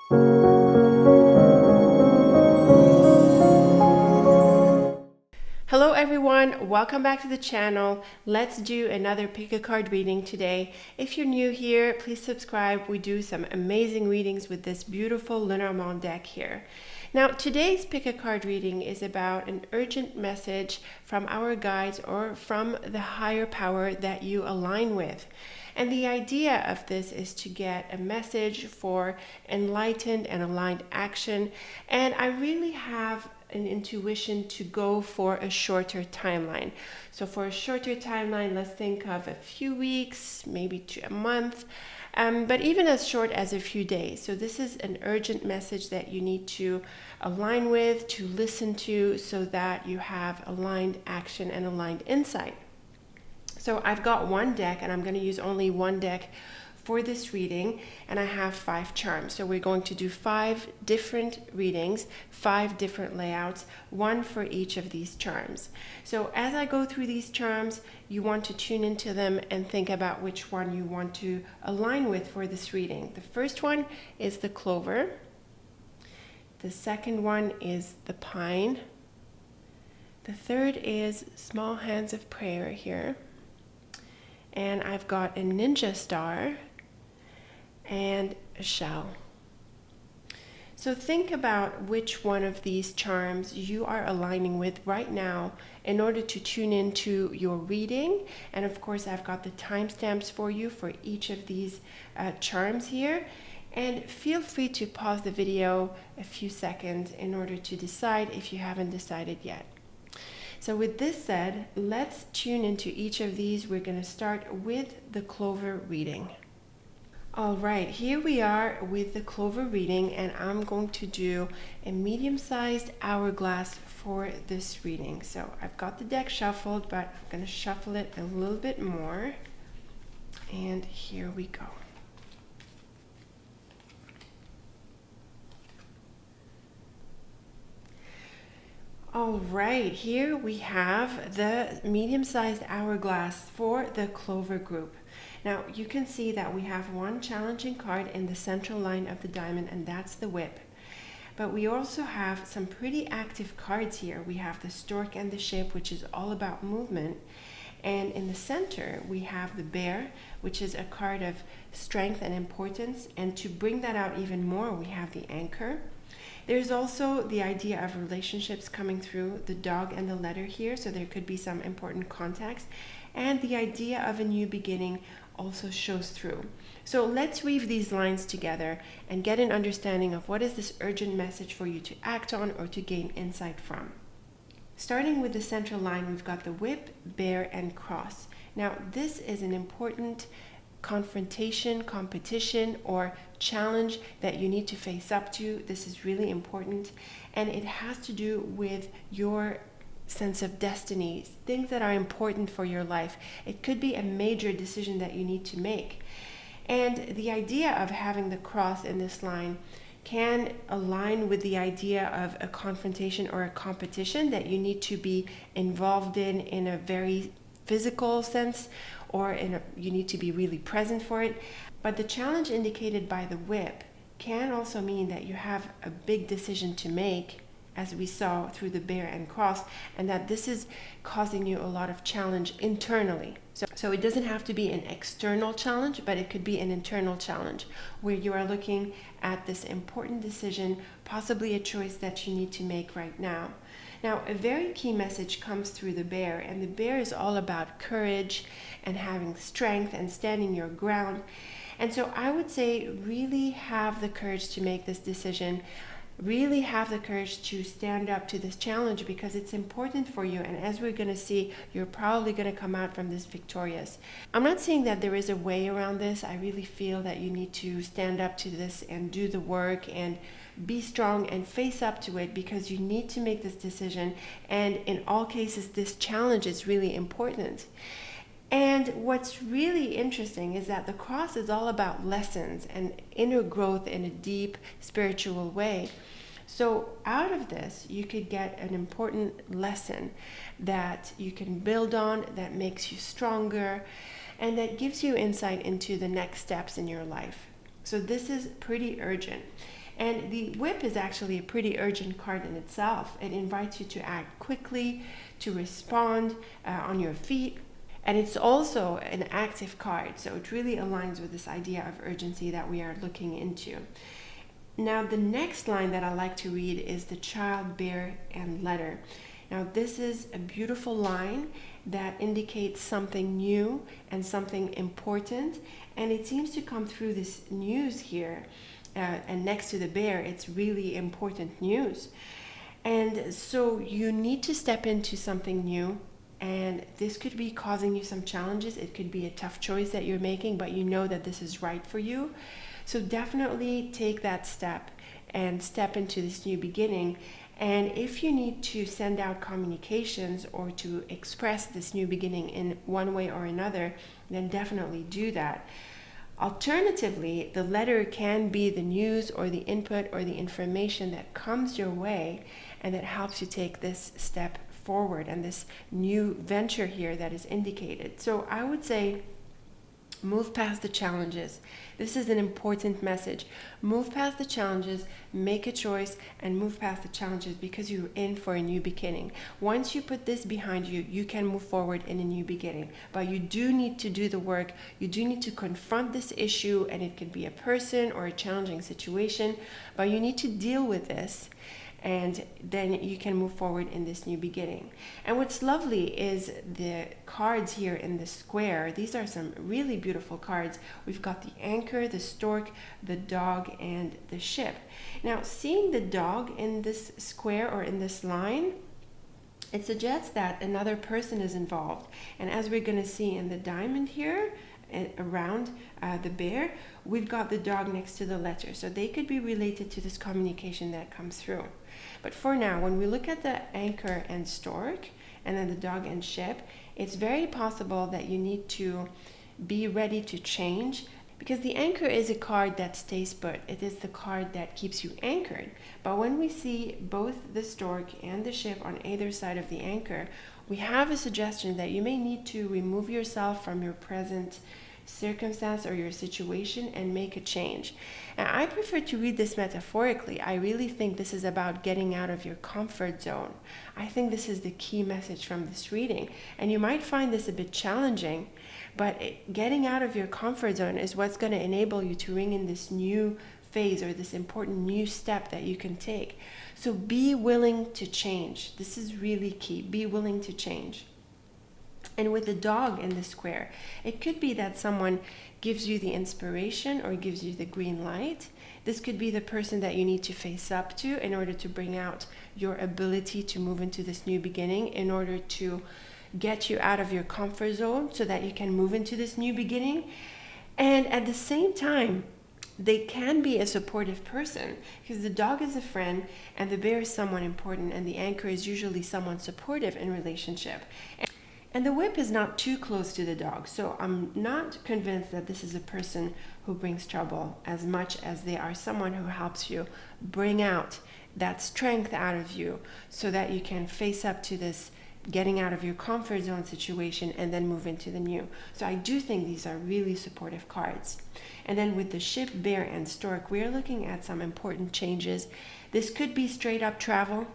Hello everyone, welcome back to the channel. Let's do another pick a card reading today. If you're new here, please subscribe. We do some amazing readings with this beautiful Lenormand deck here. Now today's pick a card reading is about an urgent message from our guides or from the higher power that you align with. And the idea of this is to get a message for enlightened and aligned action. And I really have an intuition to go for a shorter timeline. So for a shorter timeline, let's think of a few weeks, maybe to a month, but even as short as a few days. So this is an urgent message that you need to align with, to listen to, so that you have aligned action and aligned insight. So I've got one deck and I'm going to use only one deck for this reading, and I have 5 charms. So we're going to do 5 different readings, 5 different layouts, one for each of these charms. So as I go through these charms, you want to tune into them and think about which one you want to align with for this reading. The first one is the Clover. The second one is the Pine. The third is Small Hands of Prayer here. And I've got a Ninja Star and a shell. So think about which one of these charms you are aligning with right now in order to tune into your reading. And of course, I've got the timestamps for you for each of these charms here. And feel free to pause the video a few seconds in order to decide if you haven't decided yet. So with this said, let's tune into each of these. We're going to start with the Clover reading. All right, here we are with the Clover reading, and I'm going to do a medium-sized hourglass for this reading. So I've got the deck shuffled, but I'm going to shuffle it a little bit more. And here we go. All right, here we have the medium-sized hourglass for the Clover group. Now you can see that we have one challenging card in the central line of the diamond, and that's the Whip. But we also have some pretty active cards here. We have the Stork and the Ship, which is all about movement. And in the center, we have the Bear, which is a card of strength and importance. And to bring that out even more, we have the Anchor. There's also the idea of relationships coming through, the dog and the letter here, so there could be some important context. And the idea of a new beginning also shows through. So let's weave these lines together and get an understanding of what is this urgent message for you to act on or to gain insight from. Starting with the central line, we've got the Whip, Bear, and Cross. Now this is an important confrontation, competition, or challenge that you need to face up to. This is really important, and it has to do with your sense of destiny, things that are important for your life. It could be a major decision that you need to make. And the idea of having the cross in this line can align with the idea of a confrontation or a competition that you need to be involved in a very physical sense, or you need to be really present for it. But the challenge indicated by the Whip can also mean that you have a big decision to make, as we saw through the Bear and Cross, and that this is causing you a lot of challenge internally. So it doesn't have to be an external challenge, but it could be an internal challenge where you are looking at this important decision, possibly a choice that you need to make right now. Now, a very key message comes through the Bear, and the Bear is all about courage and having strength and standing your ground. And so I would say really have the courage to make this decision. Really have the courage to stand up to this challenge, because it's important for you, and as we're going to see, you're probably going to come out from this victorious. I'm not saying that there is a way around this. I really feel that you need to stand up to this and do the work and be strong and face up to it, because you need to make this decision, and in all cases this challenge is really important. And what's really interesting is that the cross is all about lessons and inner growth in a deep spiritual way. So out of this, you could get an important lesson that you can build on, that makes you stronger, and that gives you insight into the next steps in your life. So this is pretty urgent. And the whip is actually a pretty urgent card in itself. It invites you to act quickly, to respond on your feet. And it's also an active card, so it really aligns with this idea of urgency that we are looking into. Now, the next line that I like to read is the child, bear, and letter. Now, this is a beautiful line that indicates something new and something important, and it seems to come through this news here. And next to the bear, it's really important news. And so you need to step into something new, and this could be causing you some challenges. It could be a tough choice that you're making, but you know that this is right for you. So definitely take that step and step into this new beginning. And if you need to send out communications or to express this new beginning in one way or another, then definitely do that. Alternatively, the letter can be the news or the input or the information that comes your way and that helps you take this step forward and this new venture here that is indicated. So I would say move past the challenges. This is an important message. Move past the challenges, make a choice, and move past the challenges because you're in for a new beginning. Once you put this behind you, you can move forward in a new beginning. But you do need to do the work. You do need to confront this issue, and it could be a person or a challenging situation, but you need to deal with this. And then you can move forward in this new beginning. And what's lovely is the cards here in the square. These are some really beautiful cards. We've got the anchor, the stork, the dog, and the ship. Now, seeing the dog in this square or in this line, it suggests that another person is involved. And as we're going to see in the diamond here, around the bear, we've got the dog next to the letter. So they could be related to this communication that comes through. But for now, when we look at the anchor and stork, and then the dog and ship, it's very possible that you need to be ready to change, because the anchor is a card that stays put. It is the card that keeps you anchored. But when we see both the stork and the ship on either side of the anchor, we have a suggestion that you may need to remove yourself from your present circumstance or your situation and make a change. And I prefer to read this metaphorically. I really think this is about getting out of your comfort zone. I think this is the key message from this reading. And you might find this a bit challenging, but getting out of your comfort zone is what's going to enable you to ring in this new phase or this important new step that you can take. So be willing to change. This is really key. Be willing to change. And with the dog in the square, it could be that someone gives you the inspiration or gives you the green light. This could be the person that you need to face up to in order to bring out your ability to move into this new beginning, in order to get you out of your comfort zone so that you can move into this new beginning. And at the same time, they can be a supportive person, because the dog is a friend and the bear is someone important, and the anchor is usually someone supportive in relationship. And the whip is not too close to the dog, so I'm not convinced that this is a person who brings trouble as much as they are someone who helps you bring out that strength out of you so that you can face up to this getting out of your comfort zone situation and then move into the new. So I do think these are really supportive cards. And then with the ship, bear, and stork, we're looking at some important changes. This could be straight up travel.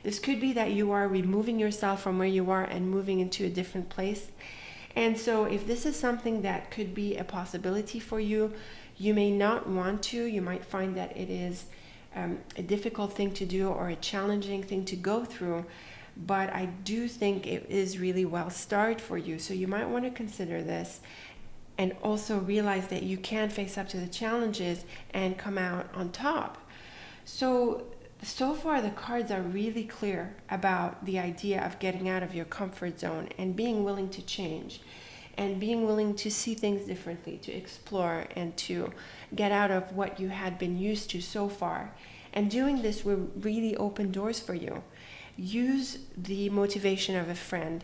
This could be that you are removing yourself from where you are and moving into a different place. And so if this is something that could be a possibility for you, you may not want to. You might find that it is a difficult thing to do or a challenging thing to go through. But I do think it is really well started for you. So you might want to consider this and also realize that you can face up to the challenges and come out on top. So far the cards are really clear about the idea of getting out of your comfort zone and being willing to change and being willing to see things differently, to explore and to get out of what you had been used to so far. And doing this will really open doors for you. Use the motivation of a friend.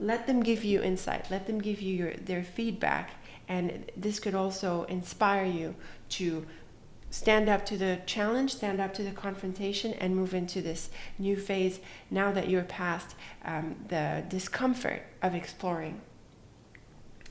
Let them give you insight. Let them give you their feedback. And this could also inspire you to stand up to the challenge, stand up to the confrontation, and move into this new phase now that you're past the discomfort of exploring.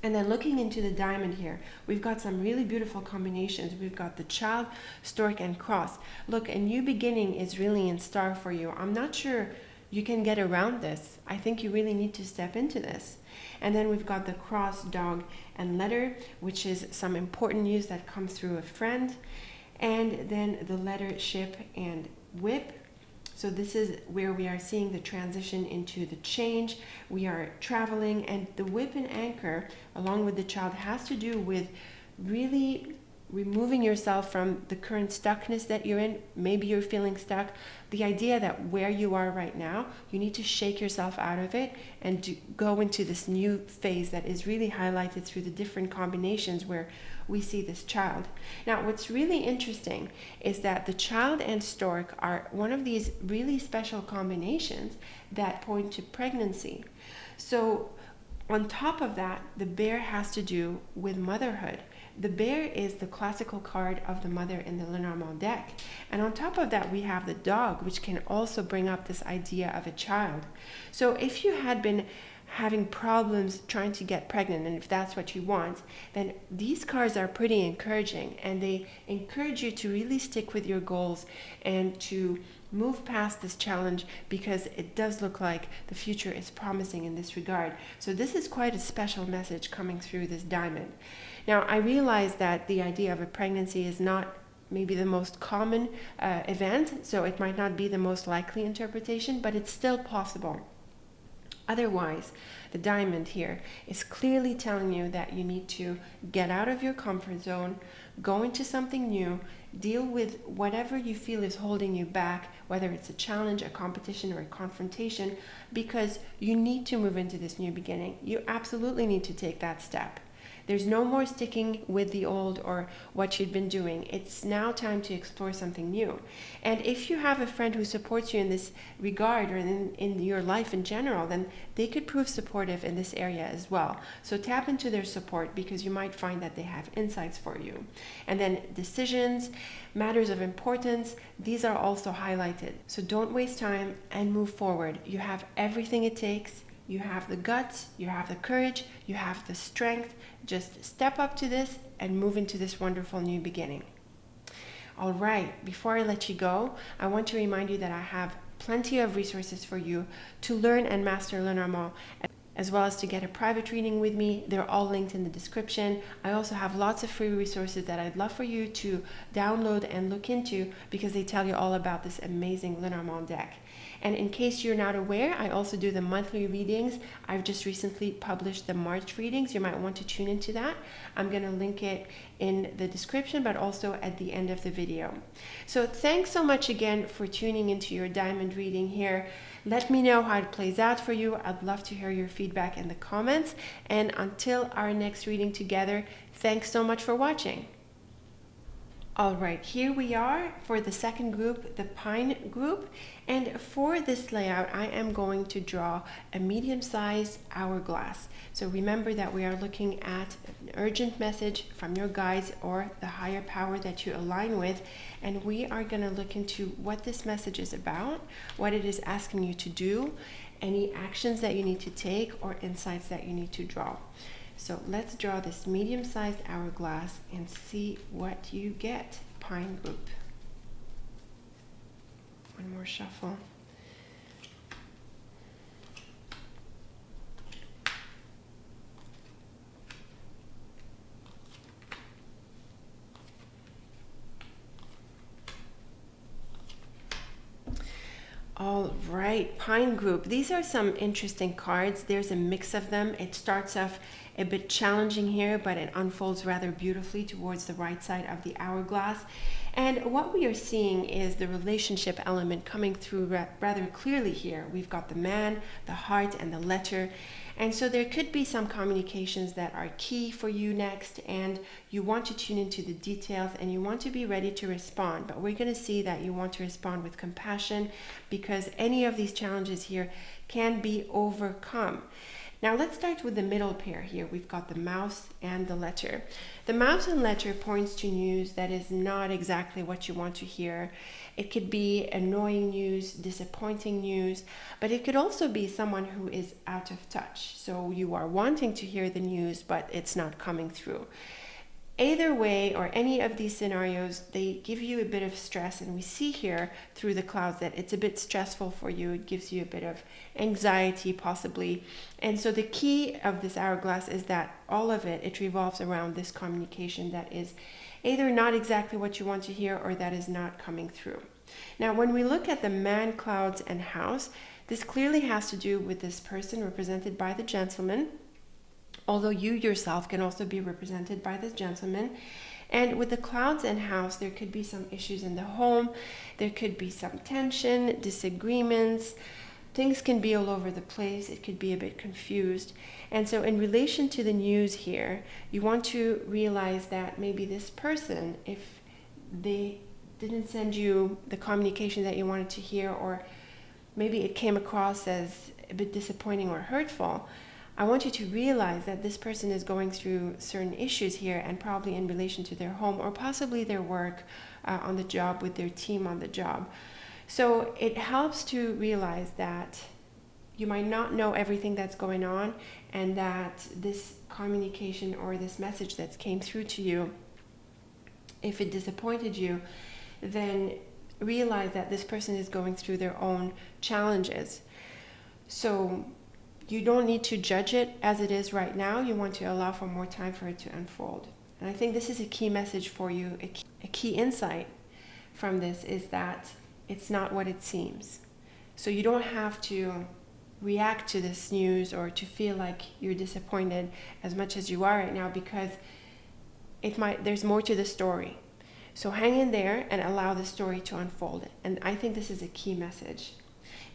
And then looking into the diamond here, we've got some really beautiful combinations. We've got the child, stork, and cross. Look, a new beginning is really in store for you. I'm not sure you can get around this. I think you really need to step into this. And then we've got the cross, dog, and letter, which is some important news that comes through a friend. And then the letter, ship, and whip. So this is where we are seeing the transition into the change. We are traveling, and the whip and anchor, along with the child, has to do with really removing yourself from the current stuckness that you're in. Maybe you're feeling stuck. The idea that where you are right now, you need to shake yourself out of it and go into this new phase that is really highlighted through the different combinations where we see this child. Now, what's really interesting is that the child and stork are one of these really special combinations that point to pregnancy. So on top of that, the bear has to do with motherhood. The bear is the classical card of the mother in the Lenormand deck. And on top of that, we have the dog, which can also bring up this idea of a child. So if you had been having problems trying to get pregnant, and if that's what you want, then these cards are pretty encouraging, and they encourage you to really stick with your goals and to move past this challenge, because it does look like the future is promising in this regard. So this is quite a special message coming through this diamond. Now, I realize that the idea of a pregnancy is not maybe the most common event, so it might not be the most likely interpretation, but it's still possible. Otherwise, the diamond here is clearly telling you that you need to get out of your comfort zone, go into something new, deal with whatever you feel is holding you back, whether it's a challenge, a competition, or a confrontation, because you need to move into this new beginning. You absolutely need to take that step. There's no more sticking with the old or what you'd been doing. It's now time to explore something new. And if you have a friend who supports you in this regard, or in your life in general, then they could prove supportive in this area as well. So tap into their support, because you might find that they have insights for you. And then decisions, matters of importance, these are also highlighted. So don't waste time and move forward. You have everything it takes. You have the guts, you have the courage, you have the strength. Just step up to this and move into this wonderful new beginning. All right, before I let you go, I want to remind you that I have plenty of resources for you to learn and master Lenormand, as well as to get a private reading with me. They're all linked in the description. I also have lots of free resources that I'd love for you to download and look into, because they tell you all about this amazing Lenormand deck. And in case you're not aware, I also do the monthly readings. I've just recently published the March readings. You might want to tune into that. I'm going to link it in the description, but also at the end of the video. So thanks so much again for tuning into your diamond reading here. Let me know how it plays out for you. I'd love to hear your feedback in the comments. And until our next reading together, thanks so much for watching. All right, here we are for the second group, the pine group. And for this layout, I am going to draw a medium-sized hourglass. So remember that we are looking at an urgent message from your guides or the higher power that you align with. And we are going to look into what this message is about, what it is asking you to do, any actions that you need to take, or insights that you need to draw. So let's draw this medium-sized hourglass and see what you get, pine group. One more shuffle. All right, pine group. These are some interesting cards. There's a mix of them. It starts off a bit challenging here, but it unfolds rather beautifully towards the right side of the hourglass. And what we are seeing is the relationship element coming through rather clearly here. We've got the man, the heart, and the letter. And so there could be some communications that are key for you next, and you want to tune into the details and you want to be ready to respond. But we're going to see that you want to respond with compassion, because any of these challenges here can be overcome. Now let's start with the middle pair here. We've got the mouse and the letter. The mouse and letter points to news that is not exactly what you want to hear. It could be annoying news, disappointing news, but it could also be someone who is out of touch. So you are wanting to hear the news, but it's not coming through. Either way, or any of these scenarios, they give you a bit of stress, and we see here through the clouds that it's a bit stressful for you. It gives you a bit of anxiety possibly. And so the key of this hourglass is that all of it revolves around this communication that is either not exactly what you want to hear or that is not coming through. Now, when we look at the man, clouds, and house, this clearly has to do with this person represented by the gentleman, although you yourself can also be represented by this gentleman. And with the clouds and house, there could be some issues in the home. There could be some tension, disagreements. Things can be all over the place. It could be a bit confused. And so in relation to the news here, you want to realize that maybe this person, if they didn't send you the communication that you wanted to hear, or maybe it came across as a bit disappointing or hurtful, I want you to realize that this person is going through certain issues here, and probably in relation to their home or possibly their work on the job, with their team on the job. So it helps to realize that you might not know everything that's going on, and that this communication or this message that came through to you, if it disappointed you, then realize that this person is going through their own challenges. So you don't need to judge it as it is right now. You want to allow for more time for it to unfold. And I think this is a key message for you. A key insight from this is that it's not what it seems. So you don't have to react to this news or to feel like you're disappointed as much as you are right now, because there's more to the story. So hang in there and allow the story to unfold. And I think this is a key message.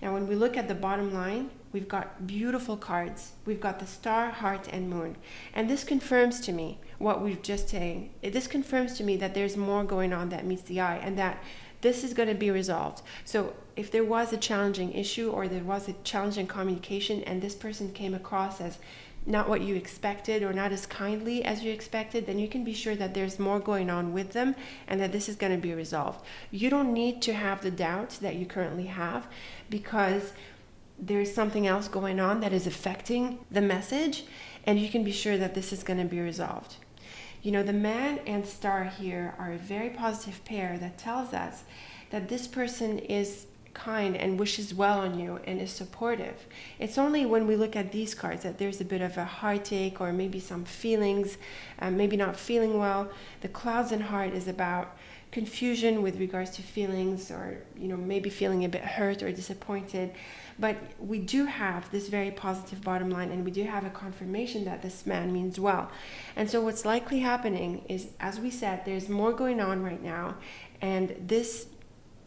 Now, when we look at the bottom line, we've got beautiful cards. We've got the star, heart, and moon. And this confirms to me what we've just saying. This confirms to me that there's more going on that meets the eye, and that this is going to be resolved. So if there was a challenging issue or there was a challenging communication and this person came across as not what you expected or not as kindly as you expected, then you can be sure that there's more going on with them and that this is going to be resolved. You don't need to have the doubt that you currently have, because there's something else going on that is affecting the message, and you can be sure that this is going to be resolved. You know, the man and star here are a very positive pair that tells us that this person is kind and wishes well on you and is supportive. It's only when we look at these cards that there's a bit of a heartache or maybe some feelings, maybe not feeling well. The clouds and heart is about confusion with regards to feelings, or maybe feeling a bit hurt or disappointed. But we do have this very positive bottom line, and we do have a confirmation that this man means well. And so what's likely happening is, as we said, there's more going on right now, and this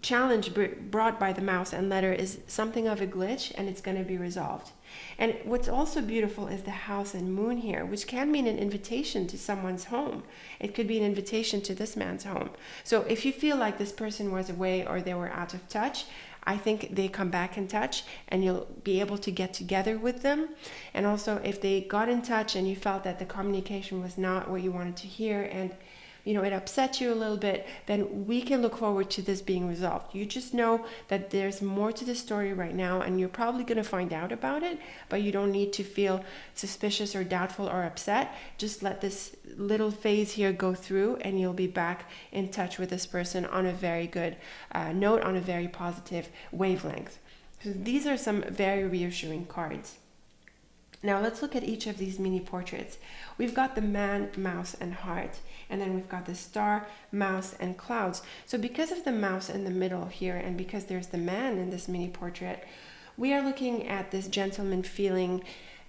challenge brought by the mouse and letter is something of a glitch, and it's going to be resolved. And what's also beautiful is the house and moon here, which can mean an invitation to someone's home. It could be an invitation to this man's home. So if you feel like this person was away or they were out of touch, I think they come back in touch and you'll be able to get together with them. And also, if they got in touch and you felt that the communication was not what you wanted to hear, and it upset you a little bit, then we can look forward to this being resolved. You just know that there's more to the story right now, and you're probably going to find out about it, but you don't need to feel suspicious or doubtful or upset. Just let this little phase here go through, and you'll be back in touch with this person on a very good note, on a very positive wavelength. So these are some very reassuring cards. Now let's look at each of these mini portraits. We've got the man, mouse, and heart, and then we've got the star, mouse, and clouds. So because of the mouse in the middle here, and because there's the man in this mini portrait, we are looking at this gentleman feeling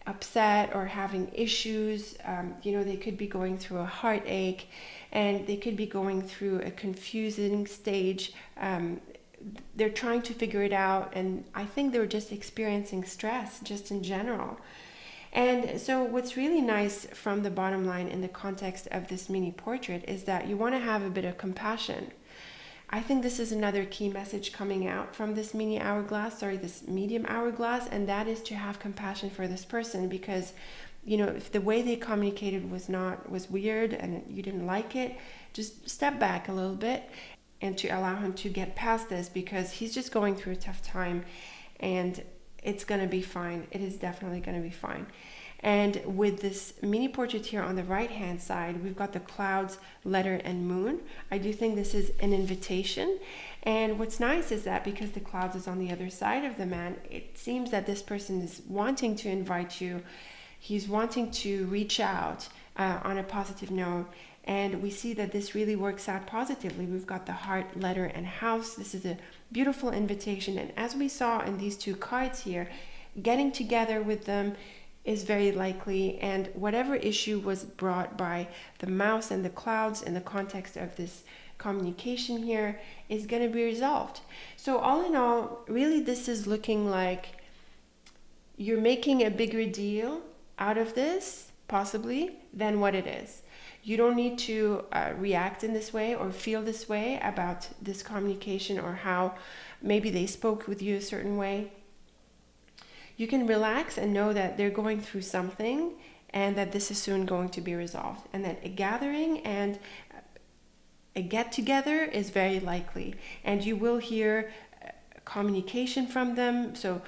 upset or having issues. They could be going through a heartache, and they could be going through a confusing stage. They're trying to figure it out, and I think they're just experiencing stress just in general. And so what's really nice from the bottom line in the context of this mini portrait is that you want to have a bit of compassion. I think this is another key message coming out from this medium hourglass, and that is to have compassion for this person, because if the way they communicated was weird and you didn't like it, just step back a little bit and to allow him to get past this, because he's just going through a tough time, and it's going to be fine. It is definitely going to be fine. And with this mini portrait here on the right hand side, we've got the clouds, letter, and moon. I do think this is an invitation. And what's nice is that because the clouds is on the other side of the man, it seems that this person is wanting to invite you. He's wanting to reach out on a positive note. And we see that this really works out positively. We've got the heart, letter, and house. This is a beautiful invitation. And as we saw in these two cards here, getting together with them is very likely, and whatever issue was brought by the mouse and the clouds in the context of this communication here is going to be resolved. So all in all, really this is looking like you're making a bigger deal out of this, possibly, than what it is. You don't need to react in this way or feel this way about this communication, or how maybe they spoke with you a certain way. You can relax and know that they're going through something, and that this is soon going to be resolved, and that a gathering and a get together is very likely, and you will hear communication from them. So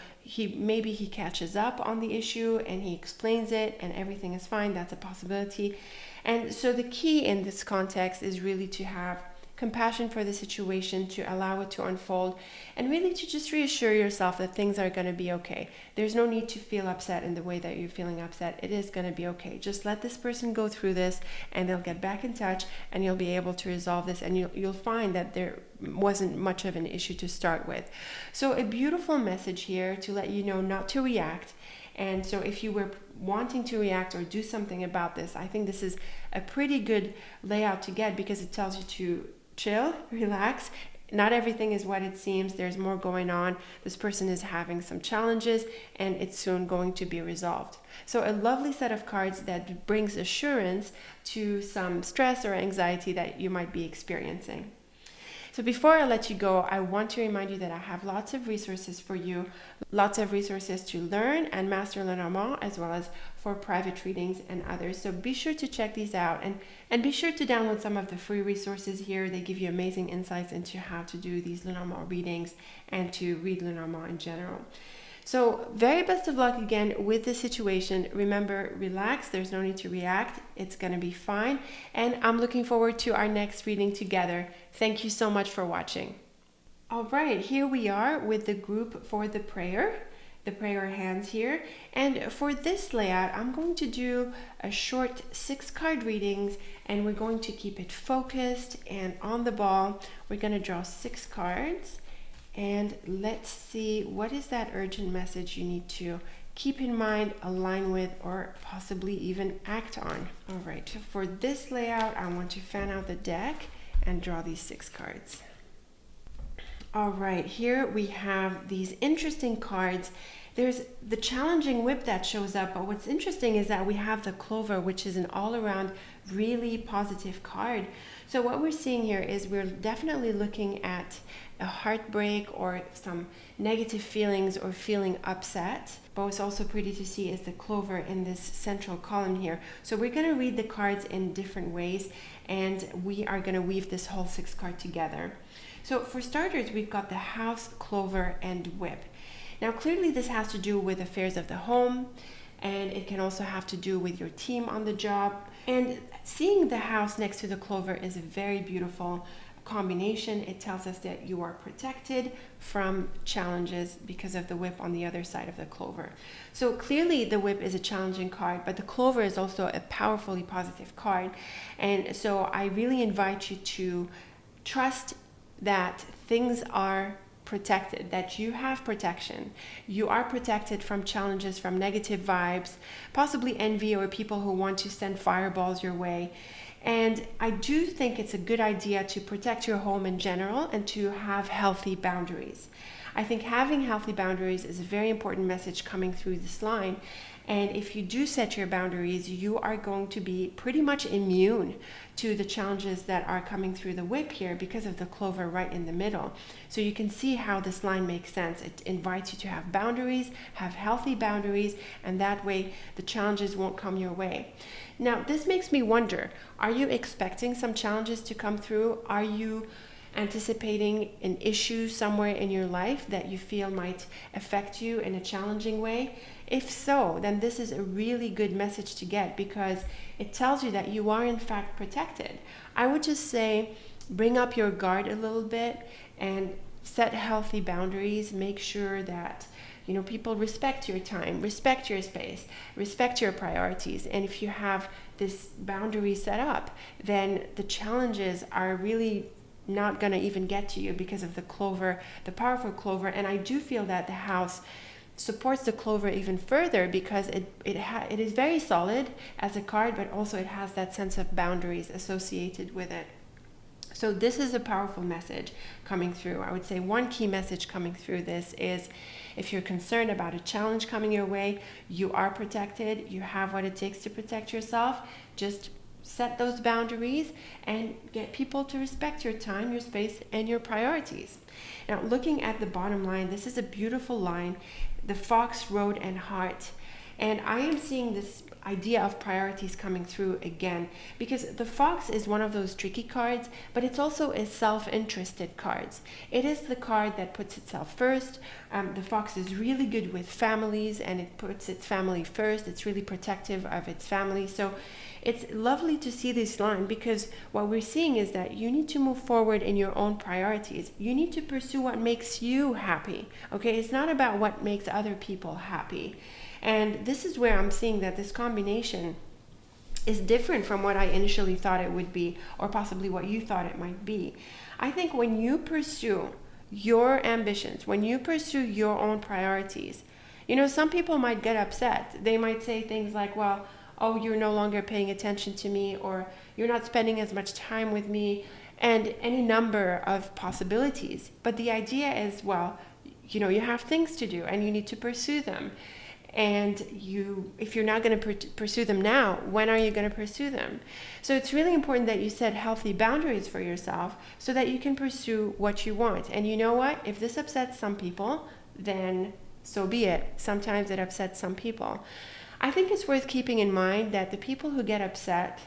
maybe he catches up on the issue and he explains it and everything is fine. That's a possibility. And so the key in this context is really to have compassion for the situation, to allow it to unfold, and really to just reassure yourself that things are going to be okay. There's no need to feel upset in the way that you're feeling upset. It is going to be okay. Just let this person go through this, and they'll get back in touch, and you'll be able to resolve this, and you'll find that there wasn't much of an issue to start with. So a beautiful message here to let you know not to react. And so if you were wanting to react or do something about this, I think this is a pretty good layout to get, because it tells you to chill, relax. Not everything is what it seems. There's more going on. This person is having some challenges, and it's soon going to be resolved. So a lovely set of cards that brings assurance to some stress or anxiety that you might be experiencing. So before I let you go, I want to remind you that I have lots of resources for you, lots of resources to learn and master Lenormand, as well as for private readings and others. So be sure to check these out, and be sure to download some of the free resources here. They give you amazing insights into how to do these Lenormand readings and to read Lenormand in general. So very best of luck again with the situation. Remember, relax. There's no need to react. It's going to be fine. And I'm looking forward to our next reading together. Thank you so much for watching. All right, here we are with the group for the prayer hands here. And for this layout, I'm going to do a short 6-card readings, and we're going to keep it focused and on the ball. We're going to draw 6 cards. And let's see, what is that urgent message you need to keep in mind, align with, or possibly even act on? All right, for this layout, I want to fan out the deck and draw these 6 cards. All right, here we have these interesting cards. There's the challenging whip that shows up, but what's interesting is that we have the Clover, which is an all-around really positive card. So what we're seeing here is we're definitely looking at a heartbreak or some negative feelings or feeling upset. But what's also pretty to see is the Clover in this central column here. So we're going to read the cards in different ways, and we are going to weave this whole 6 card together. So for starters, we've got the House, Clover, and Whip. Now clearly this has to do with affairs of the home, and it can also have to do with your team on the job. And seeing the House next to the Clover is a very beautiful combination. It tells us that you are protected from challenges because of the Whip on the other side of the Clover. So clearly the Whip is a challenging card, but the Clover is also a powerfully positive card. And so I really invite you to trust that things are protected, that you have protection. You are protected from challenges, from negative vibes, possibly envy, or people who want to send fireballs your way. And I do think it's a good idea to protect your home in general and to have healthy boundaries. I think having healthy boundaries is a very important message coming through this line. And if you do set your boundaries, you are going to be pretty much immune to the challenges that are coming through the whip here because of the clover right in the middle. So you can see how this line makes sense. It invites you to have boundaries, have healthy boundaries, and that way the challenges won't come your way. Now, this makes me wonder, are you expecting some challenges to come through? Are you anticipating an issue somewhere in your life that you feel might affect you in a challenging way? If so, then this is a really good message to get, because it tells you that you are in fact protected. I would just say bring up your guard a little bit and set healthy boundaries. Make sure that people respect your time, respect your space, respect your priorities. And if you have this boundary set up, then the challenges are really not going to even get to you because of the clover, the powerful clover. And I do feel that the house supports the clover even further, because it is very solid as a card, but also it has that sense of boundaries associated with it. So this is a powerful message coming through. I would say one key message coming through this is, if you're concerned about a challenge coming your way, you are protected. You have what it takes to protect yourself. Just set those boundaries and get people to respect your time, your space, and your priorities. Now, looking at the bottom line, this is a beautiful line, the fox, road, and heart. And I am seeing this idea of priorities coming through again, because the fox is one of those tricky cards, but it's also a self-interested card. It is the card that puts itself first. The fox is really good with families, and it puts its family first. It's really protective of its family. So it's lovely to see this line, because what we're seeing is that you need to move forward in your own priorities. You need to pursue what makes you happy. Okay, it's not about what makes other people happy. And this is where I'm seeing that this combination is different from what I initially thought it would be, or possibly what you thought it might be. I think when you pursue your ambitions, when you pursue your own priorities, some people might get upset. They might say things like, well, oh, you're no longer paying attention to me, or you're not spending as much time with me, and any number of possibilities. But the idea is, well, you have things to do and you need to pursue them. And if you're not going to pursue them now, when are you going to pursue them? So it's really important that you set healthy boundaries for yourself so that you can pursue what you want. And you know what? If this upsets some people, then so be it. Sometimes it upsets some people. I think it's worth keeping in mind that the people who get upset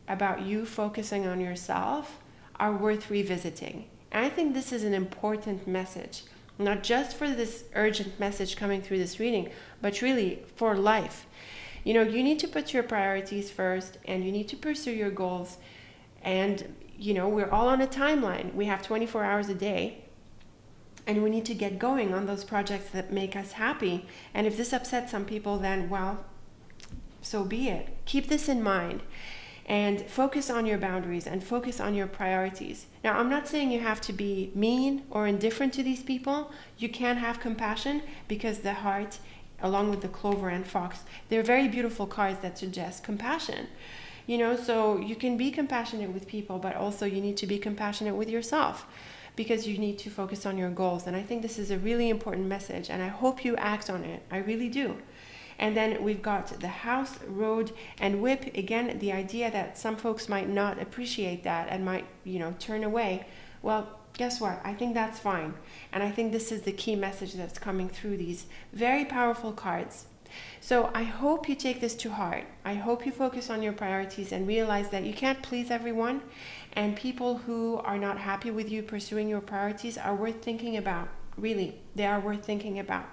about you focusing on yourself are worth revisiting. And I think this is an important message, not just for this urgent message coming through this reading, but really for life. You need to put your priorities first, and you need to pursue your goals. And, we're all on a timeline. We have 24 hours a day, and we need to get going on those projects that make us happy. And if this upsets some people, then, well, so be it. Keep this in mind. And focus on your boundaries and focus on your priorities. Now, I'm not saying you have to be mean or indifferent to these people. You can have compassion, because the heart, along with the clover and fox, they're very beautiful cards that suggest compassion. So you can be compassionate with people, but also you need to be compassionate with yourself, because you need to focus on your goals. And I think this is a really important message, and I hope you act on it. I really do. And then we've got the house, road, and whip. Again, the idea that some folks might not appreciate that and might, turn away. Well, guess what? I think that's fine. And I think this is the key message that's coming through these very powerful cards. So I hope you take this to heart. I hope you focus on your priorities and realize that you can't please everyone. And people who are not happy with you pursuing your priorities are worth thinking about. Really, they are worth thinking about.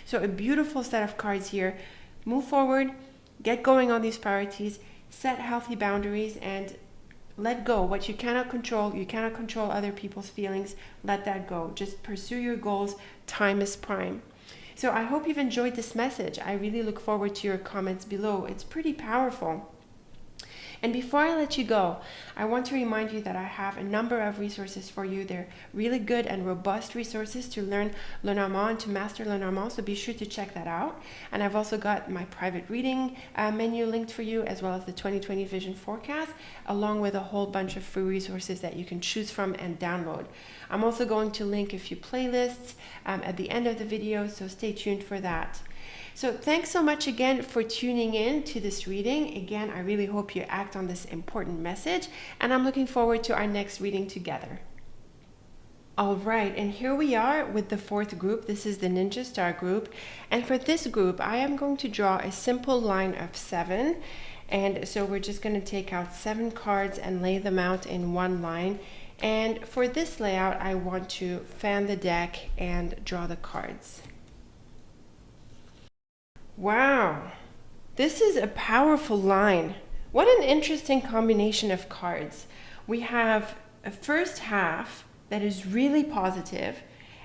So a beautiful set of cards here. Move forward, get going on these priorities, set healthy boundaries, and let go. What you cannot control other people's feelings. Let that go. Just pursue your goals. Time is prime. So I hope you've enjoyed this message. I really look forward to your comments below. It's pretty powerful. And before I let you go, I want to remind you that I have a number of resources for you. They're really good and robust resources to learn Lenormand, to master Lenormand, so be sure to check that out. And I've also got my private reading menu linked for you, as well as the 2020 Vision Forecast, along with a whole bunch of free resources that you can choose from and download. I'm also going to link a few playlists at the end of the video, so stay tuned for that. So thanks so much again for tuning in to this reading. Again, I really hope you act on this important message, and I'm looking forward to our next reading together. All right, and here we are with the fourth group. This is the Ninja Star group. And for this group, I am going to draw a simple line of 7. And so we're just going to take out 7 cards and lay them out in one line. And for this layout, I want to fan the deck and draw the cards. Wow, this is a powerful line. What an interesting combination of cards. We have a first half that is really positive,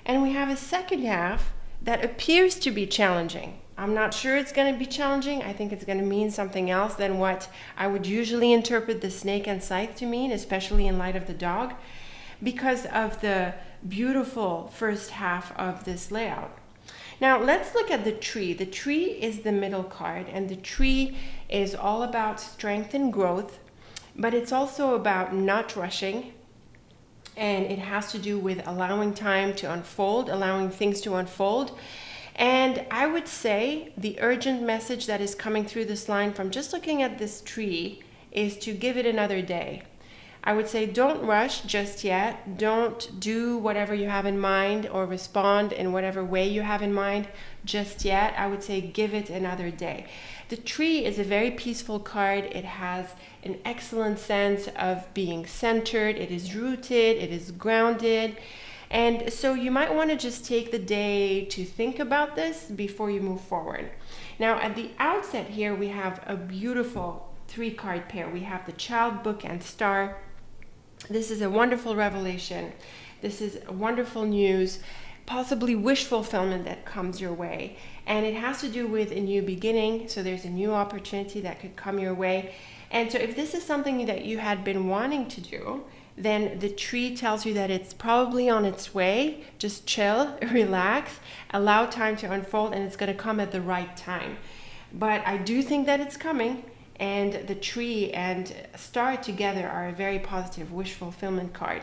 and we have a second half that appears to be challenging. I'm not sure it's going to be challenging. I think it's going to mean something else than what I would usually interpret the snake and scythe to mean, especially in light of the dog, because of the beautiful first half of this layout. Now let's look at the tree. The tree is the middle card, and the tree is all about strength and growth, but it's also about not rushing. And it has to do with allowing time to unfold, allowing things to unfold. And I would say the urgent message that is coming through this line from just looking at this tree is to give it another day. I would say don't rush just yet. Don't do whatever you have in mind or respond in whatever way you have in mind just yet. I would say give it another day. The tree is a very peaceful card. It has an excellent sense of being centered. It is rooted. It is grounded. And so you might want to just take the day to think about this before you move forward. Now, at the outset here, we have a beautiful 3-card pair. We have the Child, Book, and Star. This is a wonderful revelation. This is wonderful news, possibly wish fulfillment that comes your way. And it has to do with a new beginning. So there's a new opportunity that could come your way. And so if this is something that you had been wanting to do, then the tree tells you that it's probably on its way. Just chill, relax, allow time to unfold, and it's going to come at the right time. But I do think that it's coming. And the tree and star together are a very positive wish fulfillment card.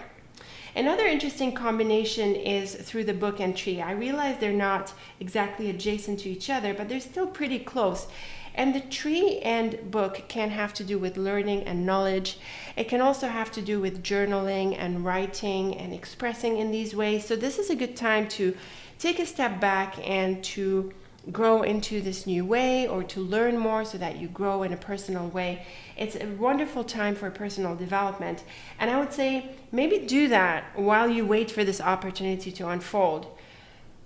Another interesting combination is through the book and tree. I realize they're not exactly adjacent to each other, but they're still pretty close. And the tree and book can have to do with learning and knowledge. It can also have to do with journaling and writing and expressing in these ways. So this is a good time to take a step back and to grow into this new way, or to learn more so that you grow in a personal way. It's a wonderful time for personal development. And I would say maybe do that while you wait for this opportunity to unfold.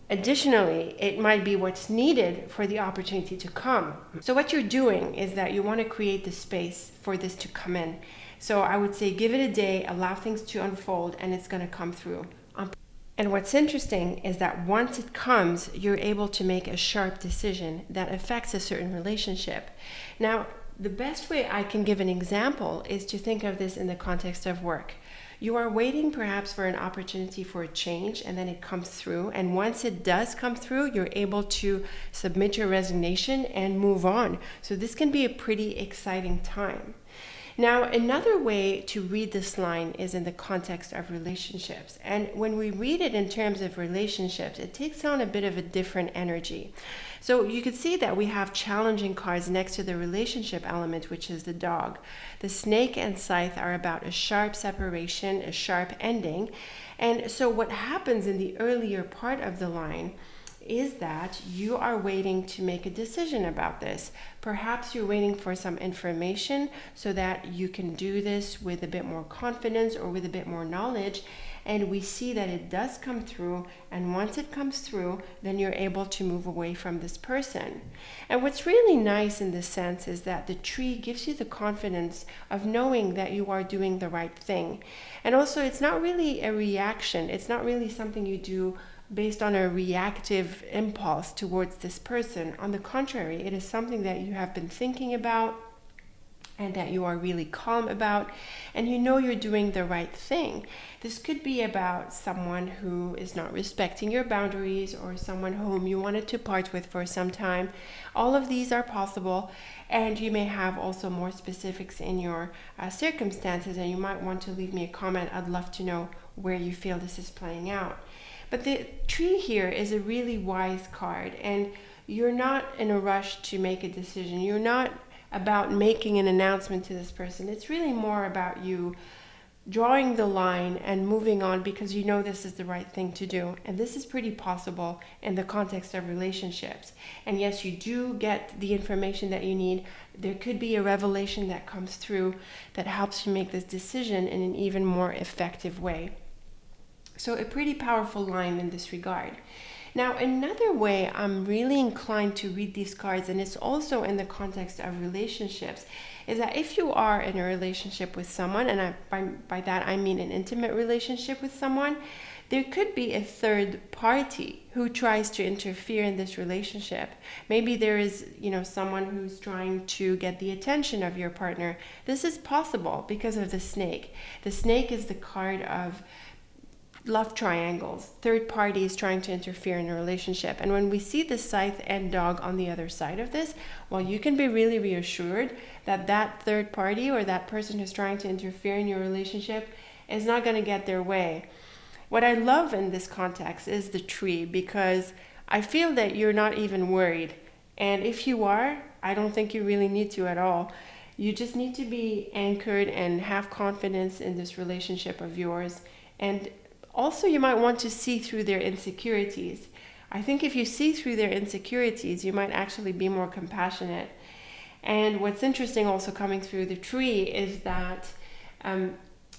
Additionally, it might be what's needed for the opportunity to come. So what you're doing is that you want to create the space for this to come in. So I would say give it a day, allow things to unfold, and it's going to come through. And what's interesting is that once it comes, you're able to make a sharp decision that affects a certain relationship. Now, the best way I can give an example is to think of this in the context of work. You are waiting perhaps for an opportunity for a change, and then it comes through. And once it does come through, you're able to submit your resignation and move on. So this can be a pretty exciting time. Now, another way to read this line is in the context of relationships. And when we read it in terms of relationships, it takes on a bit of a different energy. So you can see that we have challenging cards next to the relationship element, which is the dog. The snake and scythe are about a sharp separation, a sharp ending. And so what happens in the earlier part of the line is that you are waiting to make a decision about this. Perhaps you're waiting for some information so that you can do this with a bit more confidence or with a bit more knowledge. And we see that it does come through, and once it comes through, then you're able to move away from this person. And what's really nice in this sense is that the tree gives you the confidence of knowing that you are doing the right thing. And also, it's not really a reaction. It's not really something you do based on a reactive impulse towards this person. On the contrary, it is something that you have been thinking about and that you are really calm about, and you know you're doing the right thing. This could be about someone who is not respecting your boundaries, or someone whom you wanted to part with for some time. All of these are possible, and you may have also more specifics in your circumstances, and you might want to leave me a comment. I'd love to know where you feel this is playing out. But the tree here is a really wise card, and you're not in a rush to make a decision. You're not about making an announcement to this person. It's really more about you drawing the line and moving on because you know this is the right thing to do. And this is pretty possible in the context of relationships. And yes, you do get the information that you need. There could be a revelation that comes through that helps you make this decision in an even more effective way. So a pretty powerful line in this regard. Now, another way I'm really inclined to read these cards, and it's also in the context of relationships, is that if you are in a relationship with someone, and by that I mean an intimate relationship with someone, there could be a third party who tries to interfere in this relationship. Maybe there is, someone who's trying to get the attention of your partner. This is possible because of the snake. The snake is the card of love triangles, third parties trying to interfere in a relationship. And when we see the scythe and dog on the other side of this, well, you can be really reassured that that third party or that person who's trying to interfere in your relationship is not going to get their way. What I love in this context is the tree, because I feel that you're not even worried. And if you are, I don't think you really need to at all. You just need to be anchored and have confidence in this relationship of yours. And also, you might want to see through their insecurities. I think if you see through their insecurities, you might actually be more compassionate. And what's interesting also coming through the tree is that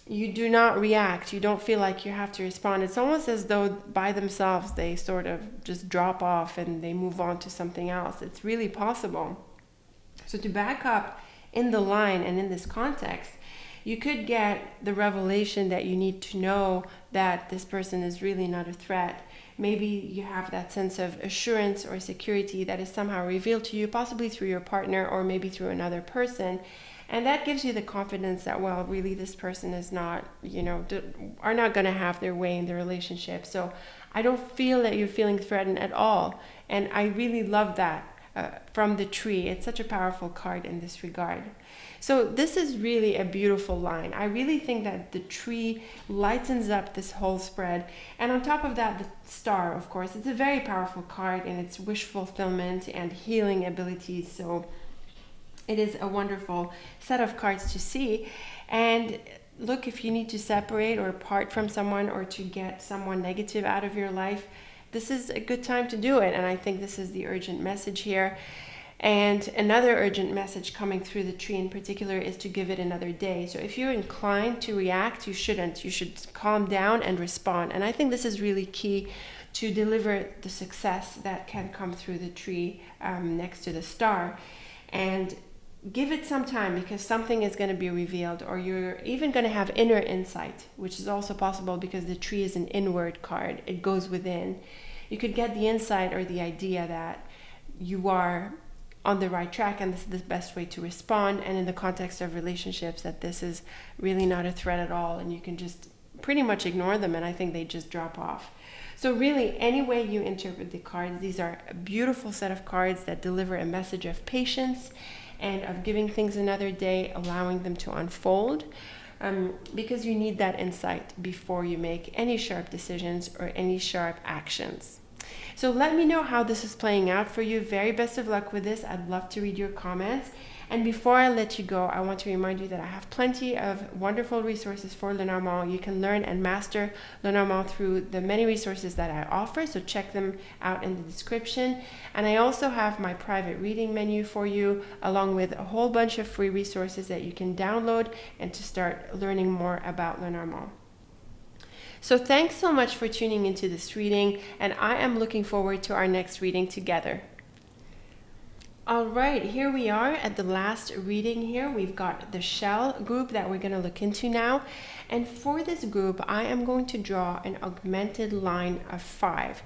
you do not react. You don't feel like you have to respond. It's almost as though by themselves they sort of just drop off and they move on to something else. It's really possible. So to back up in the line and in this context, you could get the revelation that you need to know that this person is really not a threat. Maybe you have that sense of assurance or security that is somehow revealed to you, possibly through your partner or maybe through another person. And that gives you the confidence that, well, really this person is not, are not going to have their way in the relationship. So I don't feel that you're feeling threatened at all. And I really love that from the tree. It's such a powerful card in this regard. So this is really a beautiful line. I really think that the tree lightens up this whole spread. And on top of that, the star, of course, it's a very powerful card in its wish fulfillment and healing abilities. So it is a wonderful set of cards to see. And look, if you need to separate or part from someone or to get someone negative out of your life, this is a good time to do it. And I think this is the urgent message here. And another urgent message coming through the tree in particular is to give it another day. So if you're inclined to react, you shouldn't. You should calm down and respond. And I think this is really key to deliver the success that can come through the tree next to the star. And give it some time, because something is going to be revealed, or you're even going to have inner insight, which is also possible because the tree is an inward card. It goes within. You could get the insight or the idea that you are on the right track and this is the best way to respond, and in the context of relationships that this is really not a threat at all and you can just pretty much ignore them, and I think they just drop off. So really, any way you interpret the cards, these are a beautiful set of cards that deliver a message of patience and of giving things another day, allowing them to unfold, because you need that insight before you make any sharp decisions or any sharp actions. So let me know how this is playing out for you. Very best of luck with this. I'd love to read your comments. And before I let you go, I want to remind you that I have plenty of wonderful resources for Lenormand. You can learn and master Lenormand through the many resources that I offer, so check them out in the description. And I also have my private reading menu for you, along with a whole bunch of free resources that you can download and to start learning more about Lenormand. So thanks so much for tuning into this reading, and I am looking forward to our next reading together. All right, here we are at the last reading here. We've got the shell group that we're going to look into now. And for this group, I am going to draw an augmented line of 5.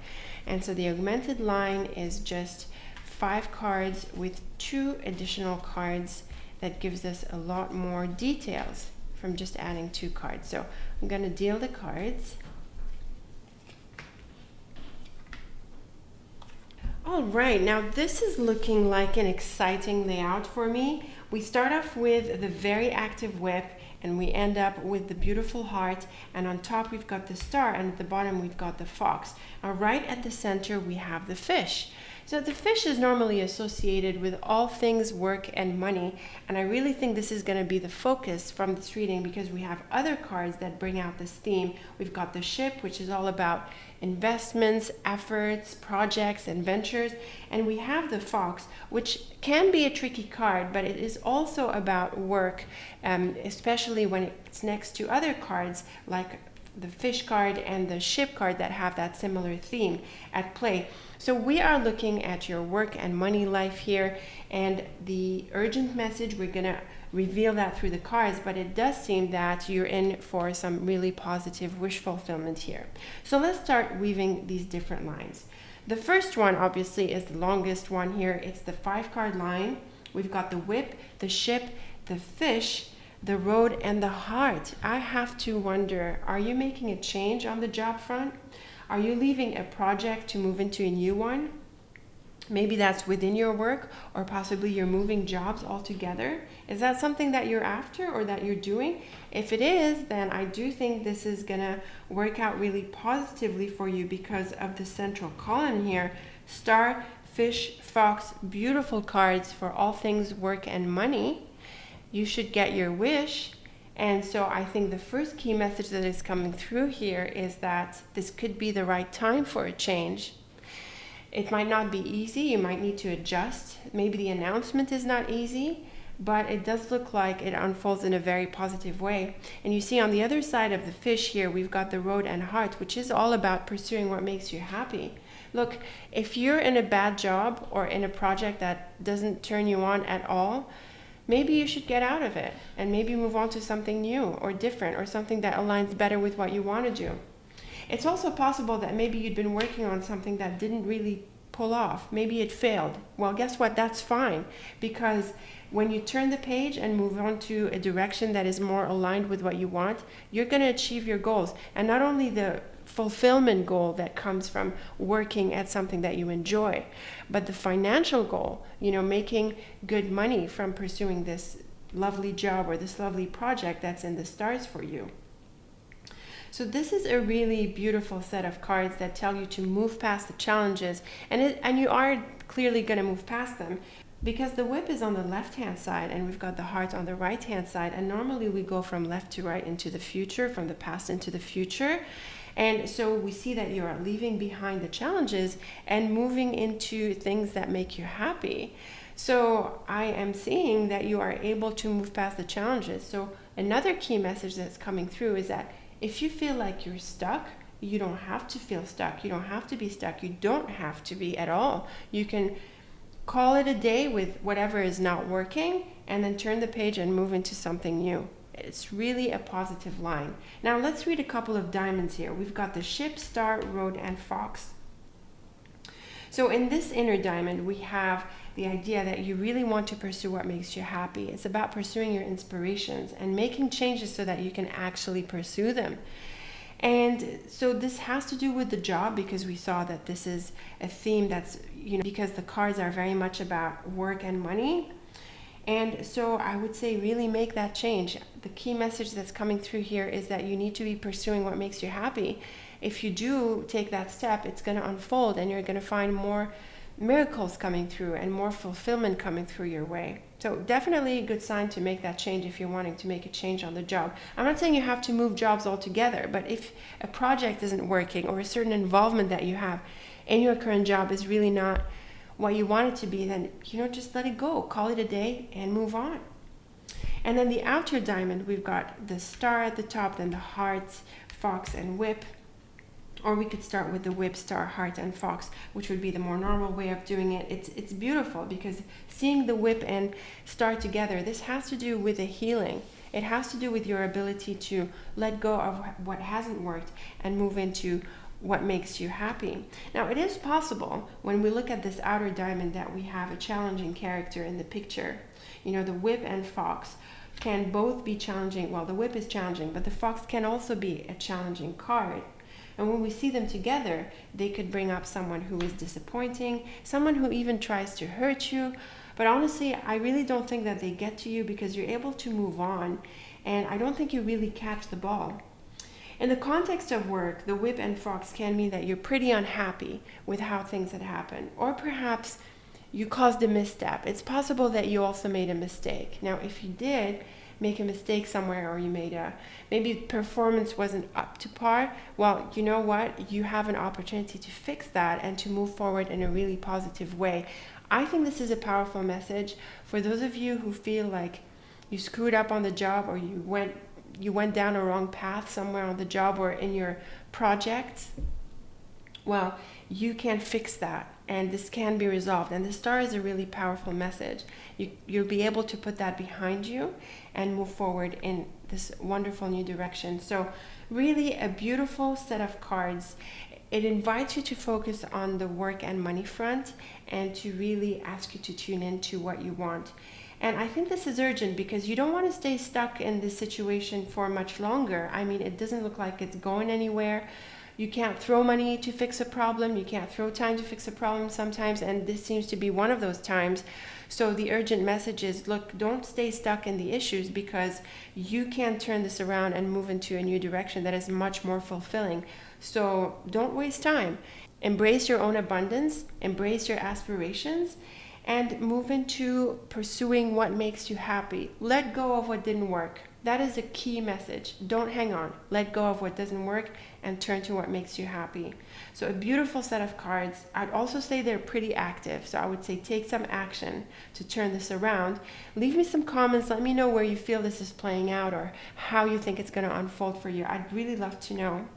And so the augmented line is just 5 cards with 2 additional cards that gives us a lot more details from just adding 2 cards. So I'm going to deal the cards. All right, now this is looking like an exciting layout for me. We start off with the very active whip, and we end up with the beautiful heart, and on top we've got the star, and at the bottom we've got the fox. Now right at the center we have the fish. So the fish is normally associated with all things work and money, and I really think this is going to be the focus from this reading because we have other cards that bring out this theme. We've got the ship, which is all about investments, efforts, projects, and ventures, and we have the fox, which can be a tricky card, but it is also about work, especially when it's next to other cards like the fish card and the ship card that have that similar theme at play. So we are looking at your work and money life here, and the urgent message, we're going to reveal that through the cards, but it does seem that you're in for some really positive wish fulfillment here. So let's start weaving these different lines. The first one obviously is the longest one here. It's the 5-card line. We've got the whip, the ship, the fish, the road, and the heart. I have to wonder, are you making a change on the job front? Are you leaving a project to move into a new one? Maybe that's within your work, or possibly you're moving jobs altogether. Is that something that you're after or that you're doing? If it is, then I do think this is gonna work out really positively for you because of the central column here. Star, fish, fox, beautiful cards for all things work and money. You should get your wish. And so I think the first key message that is coming through here is that this could be the right time for a change. It might not be easy. You might need to adjust. Maybe the announcement is not easy, but it does look like it unfolds in a very positive way. And you see on the other side of the fish here, we've got the road and heart, which is all about pursuing what makes you happy. Look, if you're in a bad job or in a project that doesn't turn you on at all, maybe you should get out of it and maybe move on to something new or different or something that aligns better with what you want to do. It's also possible that maybe you'd been working on something that didn't really pull off. Maybe it failed. Well, guess what? That's fine, because when you turn the page and move on to a direction that is more aligned with what you want, you're going to achieve your goals. And not only the fulfillment goal that comes from working at something that you enjoy, but the financial goal, making good money from pursuing this lovely job or this lovely project that's in the stars for you. So this is a really beautiful set of cards that tell you to move past the challenges, and you are clearly going to move past them, because the whip is on the left-hand side and we've got the heart on the right-hand side, and normally we go from left to right into the future, from the past into the future. And so we see that you are leaving behind the challenges and moving into things that make you happy. So I am seeing that you are able to move past the challenges. So another key message that's coming through is that if you feel like you're stuck, you don't have to feel stuck. You don't have to be stuck. You don't have to be at all. You can call it a day with whatever is not working and then turn the page and move into something new. It's really a positive line. Now let's read a couple of diamonds here. We've got the ship, star, road, and fox. So in this inner diamond, we have the idea that you really want to pursue what makes you happy. It's about pursuing your inspirations and making changes so that you can actually pursue them. And so this has to do with the job, because we saw that this is a theme that's, because the cards are very much about work and money. And so I would say really make that change. The key message that's coming through here is that you need to be pursuing what makes you happy. If you do take that step, it's going to unfold and you're going to find more miracles coming through and more fulfillment coming through your way. So definitely a good sign to make that change if you're wanting to make a change on the job. I'm not saying you have to move jobs altogether, but if a project isn't working or a certain involvement that you have in your current job is really not what you want it to be, then just let it go, call it a day and move on. And then the outer diamond, we've got the star at the top, then the heart, fox, and whip. Or we could start with the whip, star, heart, and fox, which would be the more normal way of doing it. It's beautiful because seeing the whip and star together, this has to do with a healing. It has to do with your ability to let go of what hasn't worked and move into what makes you happy. Now, it is possible when we look at this outer diamond that we have a challenging character in the picture. The whip and fox can both be challenging. Well, the whip is challenging, but the fox can also be a challenging card. And when we see them together, they could bring up someone who is disappointing, someone who even tries to hurt you. But honestly, I really don't think that they get to you because you're able to move on. And I don't think you really catch the ball. In the context of work, the whip and fox can mean that you're pretty unhappy with how things had happened, or perhaps you caused a misstep. It's possible that you also made a mistake. Now, if you did make a mistake somewhere, or you made maybe performance wasn't up to par, well, you know what? You have an opportunity to fix that and to move forward in a really positive way. I think this is a powerful message for those of you who feel like you screwed up on the job, or you went down a wrong path somewhere on the job or in your project. Well, you can fix that, and this can be resolved. And the star is a really powerful message. You'll be able to put that behind you and move forward in this wonderful new direction. So really a beautiful set of cards. It invites you to focus on the work and money front, and to really ask you to tune into what you want. And I think this is urgent because you don't want to stay stuck in this situation for much longer. I mean, it doesn't look like it's going anywhere. You can't throw money to fix a problem. You can't throw time to fix a problem sometimes, and this seems to be one of those times. So the urgent message is, look, don't stay stuck in the issues, because you can turn this around and move into a new direction that is much more fulfilling. So don't waste time. Embrace your own abundance, embrace your aspirations, and move into pursuing what makes you happy. Let go of what didn't work. That is a key message. Don't hang on. Let go of what doesn't work and turn to what makes you happy. So a beautiful set of cards. I'd also say they're pretty active. So I would say take some action to turn this around. Leave me some comments. Let me know where you feel this is playing out, or how you think it's going to unfold for you. I'd really love to know.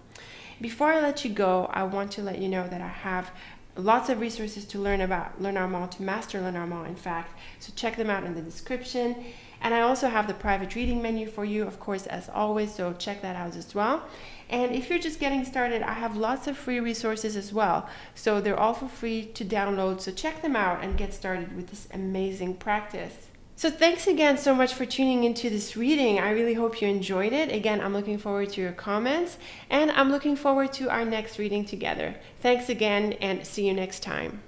Before I let you go, I want to let you know that I have lots of resources to learn about Lenormand, to master Lenormand, in fact. So check them out in the description. And I also have the private reading menu for you, of course, as always. So check that out as well. And if you're just getting started, I have lots of free resources as well. So they're all for free to download. So check them out and get started with this amazing practice. So thanks again so much for tuning into this reading. I really hope you enjoyed it. Again, I'm looking forward to your comments, and I'm looking forward to our next reading together. Thanks again, and see you next time.